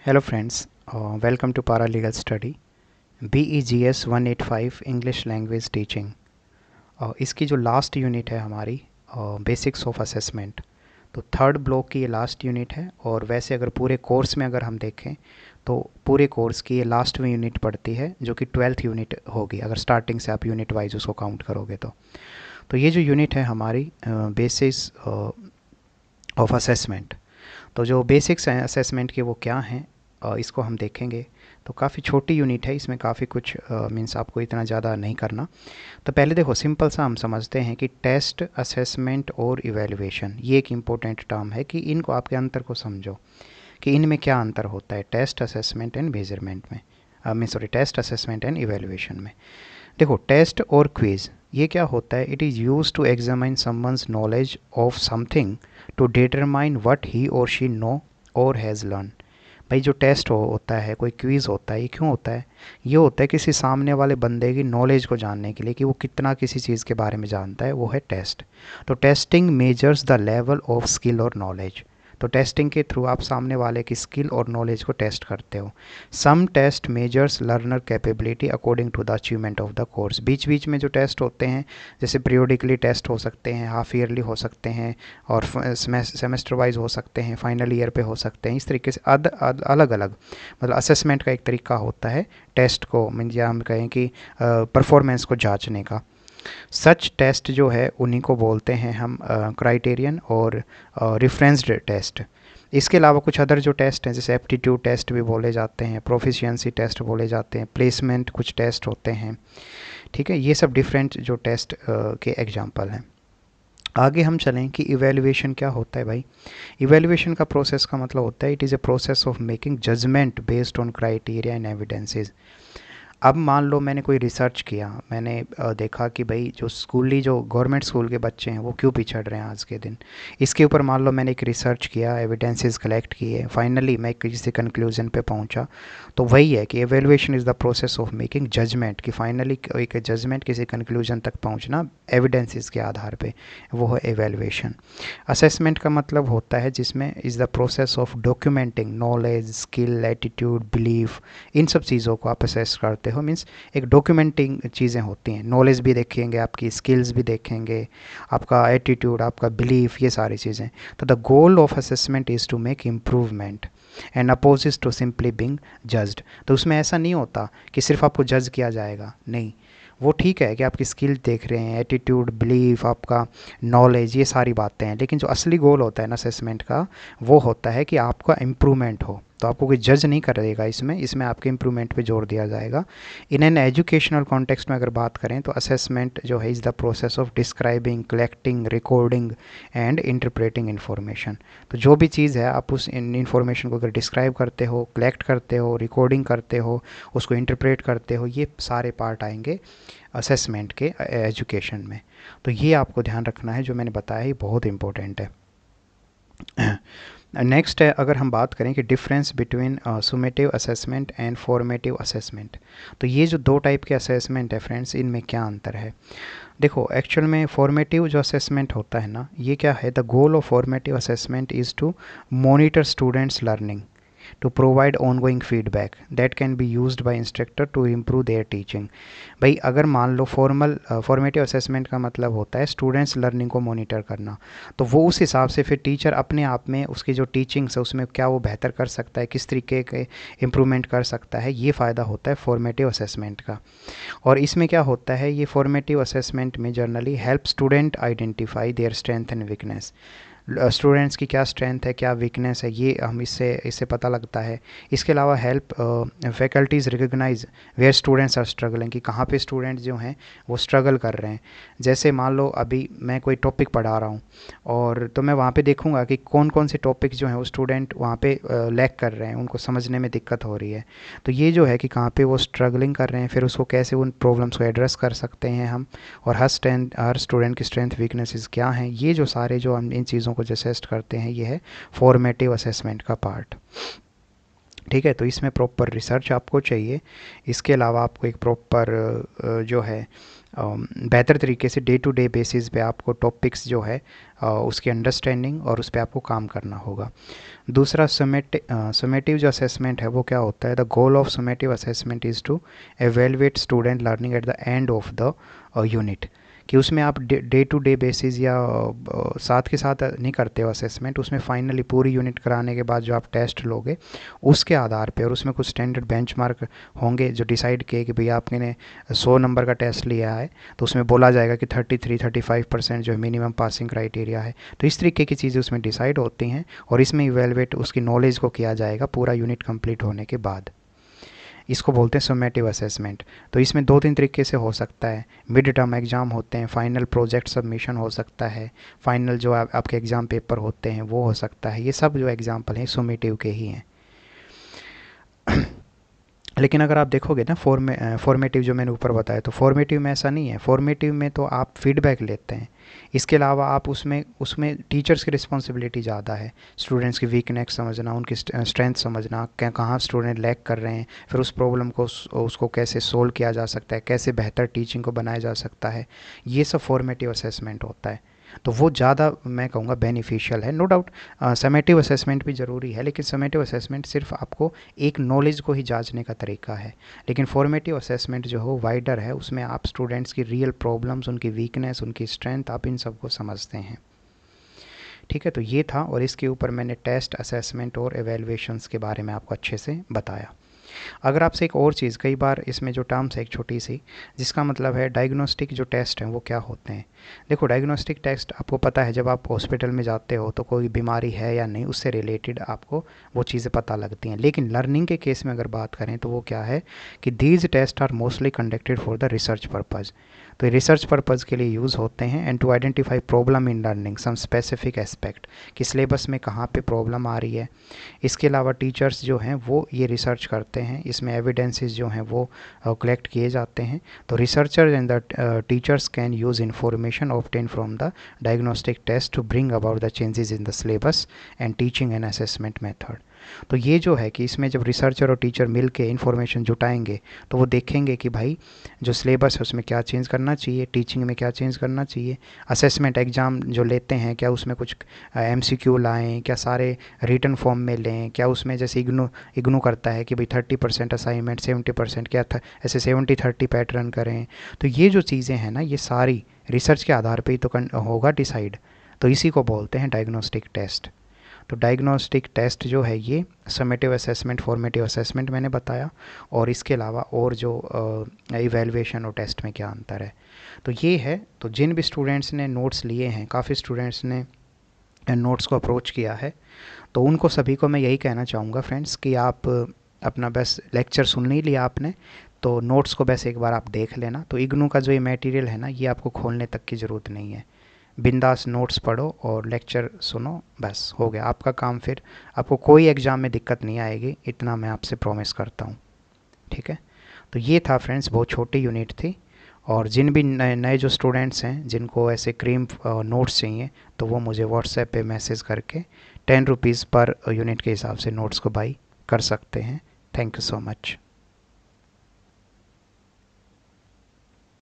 Hello friends, welcome to Paralegal Study BEGS 185 English language teaching. इसकी जो last unit है हमारी बेसिक्स ऑफ असेसमेंट, तो थर्ड ब्लॉक की ये लास्ट यूनिट है। और वैसे अगर पूरे कोर्स में अगर हम देखें तो पूरे कोर्स की ये लास्ट में यूनिट पड़ती है जो कि 12th यूनिट होगी अगर स्टार्टिंग से आप यूनिट वाइज उसको काउंट करोगे तो ये जो यूनिट है हमारी बेसिक्स ऑफ असेसमेंट। तो जो बेसिक्स हैं असेसमेंट के वो क्या हैं इसको हम देखेंगे। तो काफ़ी छोटी यूनिट है, इसमें काफ़ी कुछ मीन्स आपको इतना ज़्यादा नहीं करना। तो पहले देखो सिंपल सा हम समझते हैं कि टेस्ट, असेसमेंट और इवैल्यूएशन ये एक इम्पोर्टेंट टर्म है कि इनको आपके अंतर को समझो कि इनमें क्या अंतर होता है टेस्ट, असेसमेंट एंड मेजरमेंट में, टेस्ट, असेसमेंट एंड इवैल्यूएशन में। देखो टेस्ट और क्विज़ ये क्या होता है, it is use to examine someone's knowledge of something to determine what he or she know or has learn. भाई जो टेस्ट होता है, कोई क्विज़ होता है, ये क्यों होता है? ये होता है किसी सामने वाले बंदे की नॉलेज को जानने के लिए कि वो कितना किसी चीज़ के बारे में जानता है, वो है टेस्ट। तो testing measures the level of skill और नॉलेज। तो टेस्टिंग के थ्रू आप सामने वाले की स्किल और नॉलेज को टेस्ट करते हो। Some test measures learner capability according to the achievement of the course. बीच बीच में जो टेस्ट होते हैं जैसे पीरियोडिकली टेस्ट हो सकते हैं, हाफ ईयरली हो सकते हैं और सेमेस्टर वाइज हो सकते हैं, फाइनल ईयर पे हो सकते हैं। इस तरीके से अलग अलग मतलब असेसमेंट का एक तरीका होता है टेस्ट को या हम कहें कि परफॉर्मेंस को जांचने का। सच टेस्ट जो है उन्हीं को बोलते हैं हम क्राइटेरियन और रेफरेंस्ड टेस्ट। इसके अलावा कुछ अदर जो टेस्ट हैं जैसे एप्टीट्यूड टेस्ट भी बोले जाते हैं, प्रोफिशिएंसी टेस्ट बोले जाते हैं, प्लेसमेंट कुछ टेस्ट होते हैं। ठीक है, ये सब डिफरेंट जो टेस्ट के एग्जांपल हैं। आगे हम चलें कि इवैल्यूएशन क्या होता है भाई। इवैल्यूएशन का प्रोसेस का मतलब होता है it is a process of making judgement based on criteria and evidences. अब मान लो मैंने कोई रिसर्च किया, मैंने देखा कि भाई जो गवर्नमेंट स्कूल के बच्चे हैं वो क्यों पिछड़ रहे हैं आज के दिन। इसके ऊपर मान लो मैंने एक रिसर्च किया, एविडेंसेस कलेक्ट किए, फाइनली मैं किसी कंक्लूजन पे पहुंचा। तो वही है कि evaluation is the process of making judgement, कि फाइनली एक जजमेंट किसी कंक्लूजन तक पहुंचना एविडेंसेस के आधार पे, वो है एवेल्युएशन। असेसमेंट का मतलब होता है जिसमें is the process of documenting knowledge, skill, attitude, belief, इन सब चीज़ों को आप असेस करते हो। मीन्स एक डॉक्यूमेंटिंग चीज़ें होती हैं, नॉलेज भी देखेंगे, आपकी स्किल्स भी देखेंगे, आपका एटीट्यूड, आपका बिलीफ, ये सारी चीज़ें। तो the goal of assessment is to make improvement and opposite to simply being judged. तो उसमें ऐसा नहीं होता कि सिर्फ आपको जज किया जाएगा, नहीं। वो ठीक है कि आपकी स्किल देख रहे हैं, एटीट्यूड, बिलीफ, आपका नॉलेज, ये सारी बातें हैं, लेकिन जो असली गोल होता है ना असेसमेंट का, वो होता है कि आपका इम्प्रूवमेंट हो। तो आपको कोई जज नहीं करेगा, इसमें आपके इम्प्रूवमेंट पे जोर दिया जाएगा। इन एन एजुकेशनल कॉन्टेक्स्ट में अगर बात करें तो असेसमेंट जो है is the process of describing, collecting, recording and interpreting information. तो जो भी चीज़ है आप उस इन्फॉर्मेशन को अगर डिस्क्राइब करते हो, कलेक्ट करते हो, रिकॉर्डिंग करते हो, उसको इंटरप्रेट करते हो, ये सारे पार्ट आएंगे असेसमेंट के एजुकेशन में। तो ये आपको ध्यान रखना है, जो मैंने बताया ये बहुत इंपॉर्टेंट है। नेक्स्ट है, अगर हम बात करें कि difference between summative assessment and formative assessment, तो ये जो दो टाइप के असेसमेंट है फ्रेंड्स, इनमें क्या अंतर है। देखो एक्चुअल में फॉर्मेटिव जो असेसमेंट होता है ना, ये क्या है, the goal of formative assessment is to monitor students learning, to provide ongoing feedback that can be used by instructor to improve their teaching। भाई अगर मान लो फॉर्मेटिव असेसमेंट का मतलब होता है स्टूडेंट्स लर्निंग को मॉनिटर करना, तो वो उस हिसाब से फिर टीचर अपने आप में उसकी जो टीचिंग्स है उसमें क्या वो बेहतर कर सकता है, किस तरीके के इम्प्रूवमेंट कर सकता है, ये फ़ायदा होता है फॉर्मेटिव असेसमेंट का। और इसमें क्या होता है, ये फॉर्मेटिव असेसमेंट में generally help student identify their strength and weakness. Students की क्या स्ट्रेंथ है, क्या वीकनेस है, ये हम इससे पता लगता है। इसके अलावा help faculties recognise where students are struggling, कि कहाँ पे स्टूडेंट्स जो हैं वो स्ट्रगल कर रहे हैं। जैसे मान लो अभी मैं कोई टॉपिक पढ़ा रहा हूँ और तो मैं वहाँ पे देखूँगा कि कौन कौन से टॉपिक जो हैं वो स्टूडेंट वहाँ पे लैक कर रहे हैं, उनको समझने में दिक्कत हो रही है। तो ये जो है कि कहाँ पे वो स्ट्रगलिंग कर रहे हैं, फिर उसको कैसे उन प्रॉब्लम्स को एड्रेस कर सकते हैं हम, और हर स्टूडेंट की स्ट्रेंथ वीकनेसेस क्या हैं, ये जो सारे जो हम इन चीज़ों को जो असेस्ट करते हैं, ये है फॉर्मेटिव असेसमेंट का पार्ट। ठीक है, तो इसमें प्रॉपर रिसर्च आपको चाहिए। इसके अलावा आपको एक प्रॉपर जो है बेहतर तरीके से डे टू डे बेसिस पे आपको टॉपिक्स जो है उसकी अंडरस्टैंडिंग और उस पर आपको काम करना होगा। दूसरा समेटिव जो असेसमेंट है वो क्या होता है, the goal of summative assessment is to evaluate student learning at the end of the unit, कि उसमें आप डे टू डे बेसिस या साथ के साथ नहीं करते हो असेसमेंट, उसमें फाइनली पूरी यूनिट कराने के बाद जो आप टेस्ट लोगे उसके आधार पे, और उसमें कुछ स्टैंडर्ड बेंचमार्क होंगे जो डिसाइड किए कि भैया आपने 100 नंबर का टेस्ट लिया है तो उसमें बोला जाएगा कि 33-35% जो है मिनिमम पासिंग क्राइटेरिया है। तो इस तरीके की चीज़ें उसमें डिसाइड होती हैं और इसमें इवेलुएट उसकी नॉलेज को किया जाएगा पूरा यूनिट कंप्लीट होने के बाद। इसको बोलते हैं समेटिव असेसमेंट। तो इसमें 2-3 तरीके से हो सकता है, मिड टर्म एग्ज़ाम होते हैं, फाइनल प्रोजेक्ट सबमिशन हो सकता है, फाइनल जो आपके एग्ज़ाम पेपर होते हैं वो हो सकता है। ये सब जो एग्जाम्पल हैं समेटिव के ही हैं। लेकिन अगर आप देखोगे ना फॉर्मेटिव जो मैंने ऊपर बताया, तो फॉर्मेटिव में ऐसा नहीं है। फॉर्मेटिव में तो आप फीडबैक लेते हैं, इसके अलावा आप उसमें उसमें टीचर्स की रिस्पॉन्सिबिलिटी ज़्यादा है। स्टूडेंट्स की वीकनेस समझना, उनकी स्ट्रेंथ समझना, कहाँ स्टूडेंट लैक कर रहे हैं, फिर उस प्रॉब्लम को उसको कैसे सोल्व किया जा सकता है, कैसे बेहतर टीचिंग को बनाया जा सकता है, ये सब फॉर्मेटिव असेसमेंट होता है। तो वो ज़्यादा मैं कहूँगा बेनिफिशियल है। नो डाउट समेटिव असेसमेंट भी ज़रूरी है, लेकिन समेटिव असेसमेंट सिर्फ आपको एक नॉलेज को ही जांचने का तरीका है, लेकिन फॉर्मेटिव असेसमेंट जो हो वाइडर है, उसमें आप स्टूडेंट्स की रियल प्रॉब्लम्स, उनकी वीकनेस, उनकी स्ट्रेंथ, आप इन सबको समझते हैं। ठीक है, तो ये था, और इसके ऊपर मैंने टेस्ट, असेसमेंट और एवेलुएशंस के बारे में आपको अच्छे से बताया। अगर आपसे एक और चीज़, कई बार इसमें जो टर्म्स है एक छोटी सी, जिसका मतलब है डायग्नोस्टिक जो टेस्ट हैं वो क्या होते हैं। देखो, डायग्नोस्टिक टेस्ट आपको पता है, जब आप हॉस्पिटल में जाते हो तो कोई बीमारी है या नहीं, उससे रिलेटेड आपको वो चीज़ें पता लगती हैं। लेकिन लर्निंग के केस में अगर बात करें तो वो क्या है कि these test are mostly conducted for the research purpose. तो रिसर्च पर्पज़ के लिए यूज़ होते हैं, and to identify problem in learning some specific aspect, कि सिलेबस में कहाँ पे प्रॉब्लम आ रही है। इसके अलावा टीचर्स जो हैं वो ये रिसर्च करते हैं, इसमें एविडेंसेस जो हैं वो कलेक्ट किए जाते हैं। तो researcher and the teachers can use information obtain from the diagnostic test to bring about the changes in the syllabus and teaching and assessment method. तो ये जो है कि इसमें जब रिसर्चर और टीचर मिल के इन्फॉर्मेशन जुटाएंगे तो वो देखेंगे कि भाई जो सिलेबस है उसमें क्या चेंज करना चाहिए, टीचिंग में क्या चेंज करना चाहिए, असेसमेंट एग्ज़ाम जो लेते हैं क्या उसमें कुछ MCQ लाएँ, क्या सारे रिटन फॉर्म में लें, क्या उसमें जैसे इग्नू करता है कि भाई 30% असाइनमेंट, 70% क्या था, ऐसे 70-30 पैटर्न करें। तो ये जो चीज़ें हैं ना, ये सारी रिसर्च के आधार पर ही तो होगा डिसाइड। तो इसी को बोलते हैं डायग्नोस्टिक टेस्ट। तो डायग्नोस्टिक टेस्ट जो है ये समेटिव असेसमेंट, फॉर्मेटिव असेसमेंट मैंने बताया, और इसके अलावा और जो इवैल्यूएशन और टेस्ट में क्या अंतर है, तो ये है। तो जिन भी स्टूडेंट्स ने नोट्स लिए हैं, काफ़ी स्टूडेंट्स ने नोट्स को अप्रोच किया है, तो उनको सभी को मैं यही कहना चाहूँगा फ्रेंड्स कि आप अपना बस लेक्चर सुन नहीं लिया आपने, तो नोट्स को बस एक बार आप देख लेना। तो इग्नू का जो ये मटेरियल है ना, ये आपको खोलने तक की ज़रूरत नहीं है, बिंदास नोट्स पढ़ो और लेक्चर सुनो, बस हो गया आपका काम। फिर आपको कोई एग्ज़ाम में दिक्कत नहीं आएगी, इतना मैं आपसे प्रॉमिस करता हूँ। ठीक है, तो ये था फ्रेंड्स, बहुत छोटी यूनिट थी, और जिन भी नए जो स्टूडेंट्स हैं जिनको ऐसे क्रीम नोट्स चाहिए, तो वो मुझे व्हाट्सएप पे मैसेज करके 10 रुपीज़ पर यूनिट के हिसाब से नोट्स को बाई कर सकते हैं। Thank you so much.